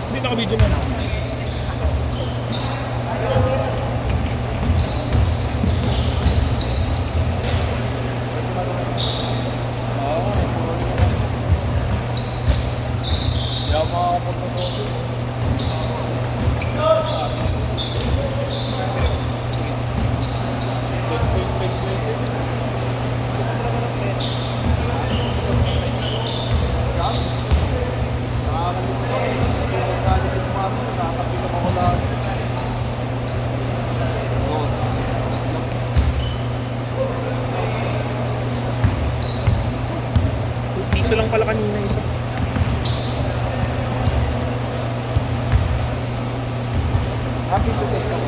Hindi naka-video na lang. Piso lang pala kanina isa. Happy to test ako.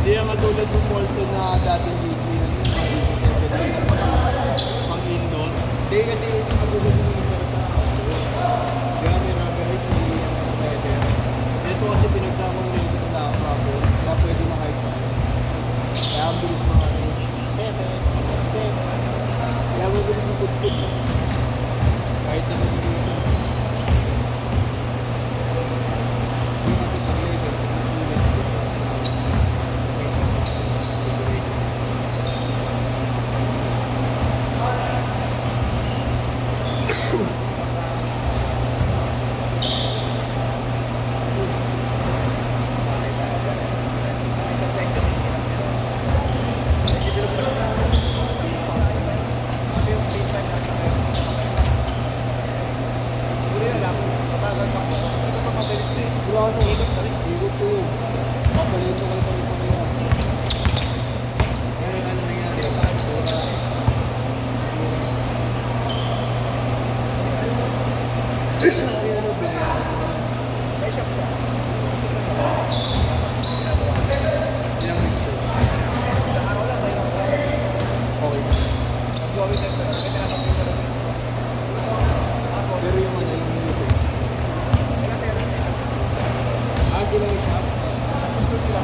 Hindi ang katulad ng Molto na dating weekly na yun, pang indoor. Hindi kasi hindi katulad ng indoor sa kaya may rubberized, may pressure. Ito kasi pinagsamang rin sa nakakapon, kaya pwede na kahit saan. Kaya ang bilis mga 7. Kaya ang bilis na put-put. Kahit saan na dito.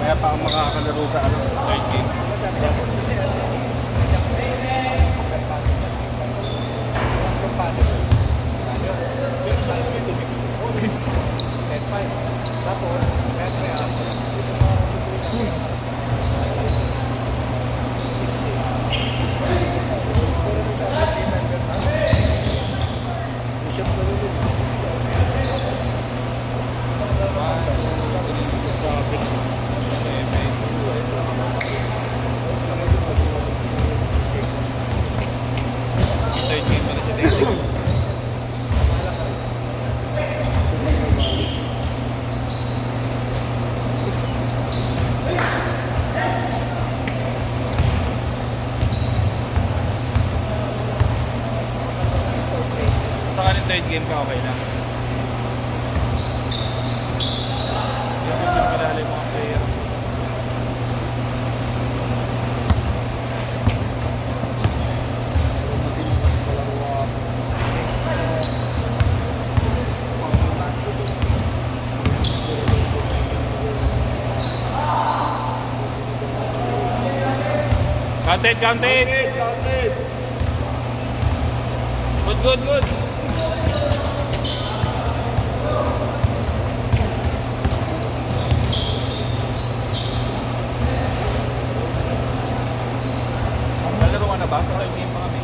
Kaya pa ang makakalaro sa ano, light game. Third game ka, okay lang. Hindi ako yung kilala yung mga player. Counted, counted. Counted. Good, good, good. Nalaro ka na ba? Sa live game pa kami.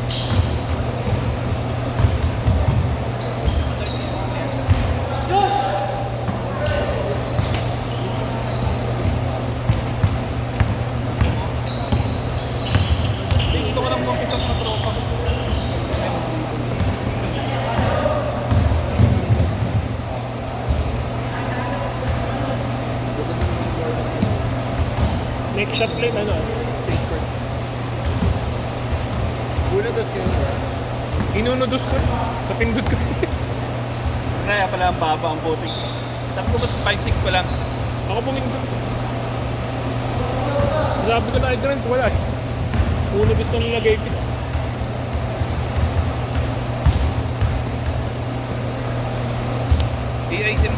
Dito ko lang mong pisang sa tropa. Next shot lane, ano? Safe court. Una dos kayo. Inunudos ko. Napindot ko. Kaya pala ang baba ang boting. Tapos ko ba 5-6 pa lang? Ako pumindot. Sabi ko na hydrant, wala eh. Unudos na nilagay ko. i-item.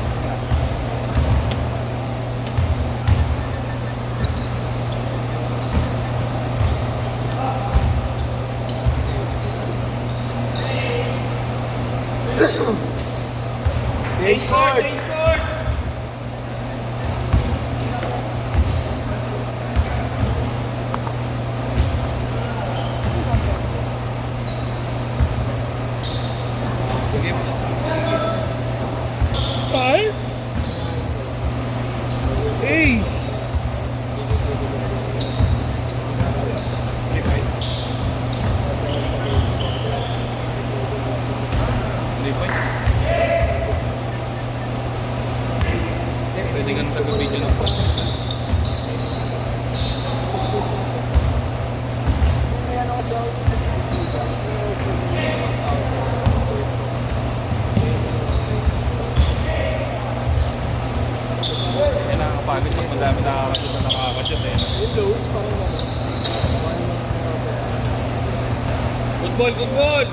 Ace court. Five? Hey! Pwede nga taga-video ng po. Yan nakakapagod pag madami nakakashoot na nakakashoot eh. Hello. Parang ano. Good ball, good ball!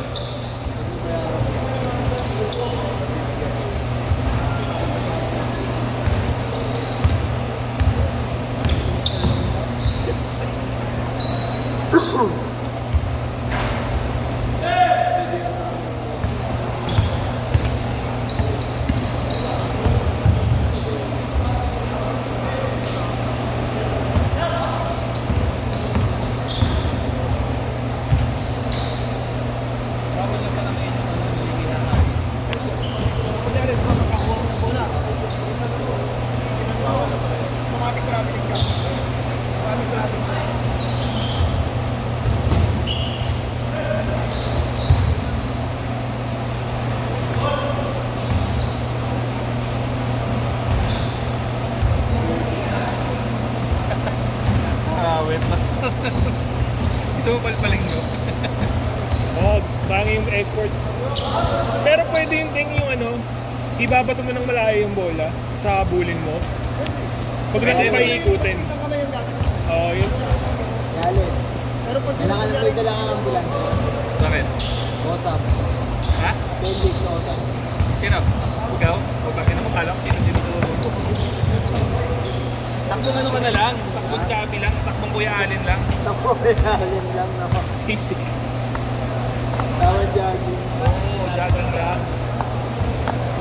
Wait na. Gusto mo palpaling nyo? Oh, sayang yung effort. Pero pwede yung thing yung ano, ibabato mo ng malayo yung bola sa bulin mo. Pag na pa iikutin. Isang kamay yung dati. Oo, yun. Yali. Pero pag kailangan na may dalang ang ambulan. Bakit? Osap. Ha? Pendix sa Osap. Sino? Ikaw? O bakit naman kalak? Sino takbong ano ka na lang? Takbong Chubby lang? Takbong Kuya Allen lang? Naku, yalin lang ako. Easy. Tawad jogging. Oo, jogging lang.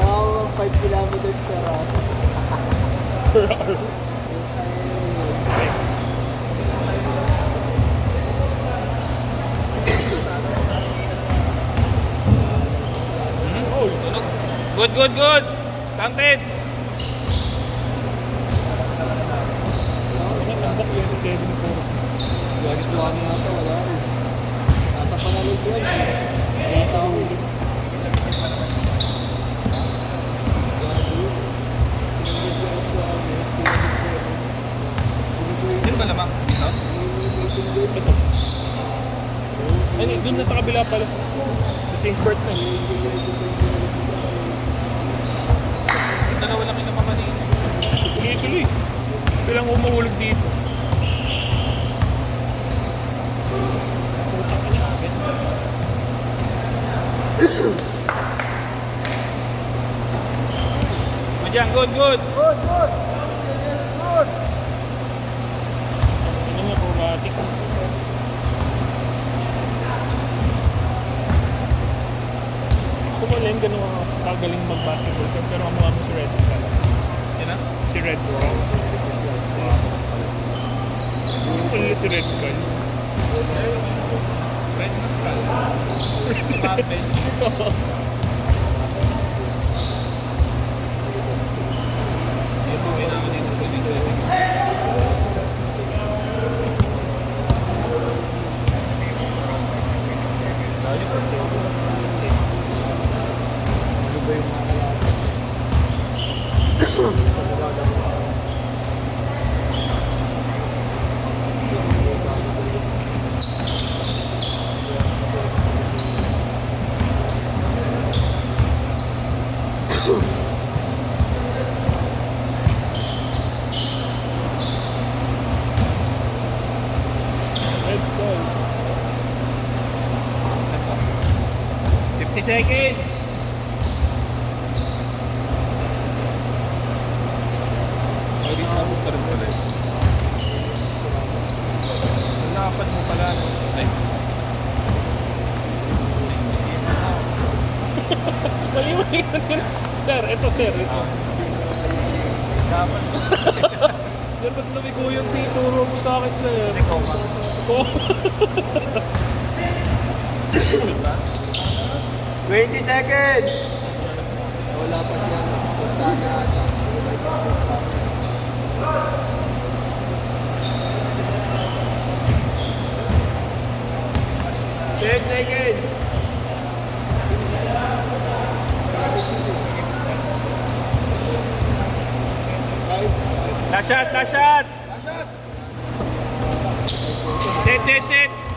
Nakaka 5 kilometers per hour. Oh, Tunog. Good, good, good! Counted! nasa 27 po. Lagi po kami nga ito, wala rin. Nasa panalis yan. Wala sa huli. Yun ba lamang? Dito? Ito. Ano, dun na sa kabila pala. Change court na. Dalawa lang yung napapaningin. Tuloy-tuloy. Gusto lang umuhulog dito. Putak ka na agad. Madyan, good, good! Good, good! Good! Ano nga, chromatic. Wala si Red Skull. Red Mascal. Carpet. Ito kailangan dito sa dito. Ano ba yung mga kalaban? Red Skull. 50 seconds. Pwede sa mo sa rin ulit. Nakapan mo pala. Ay, Mali-mali na din. Sir, ito sir. Ito. dapat. Dapat lumigo yung tituro mo sa akin sir. Ikaw ka. Oh. 20 seconds! Wala pa siya. Ten seconds! Last shot, last shot. Set, set, set.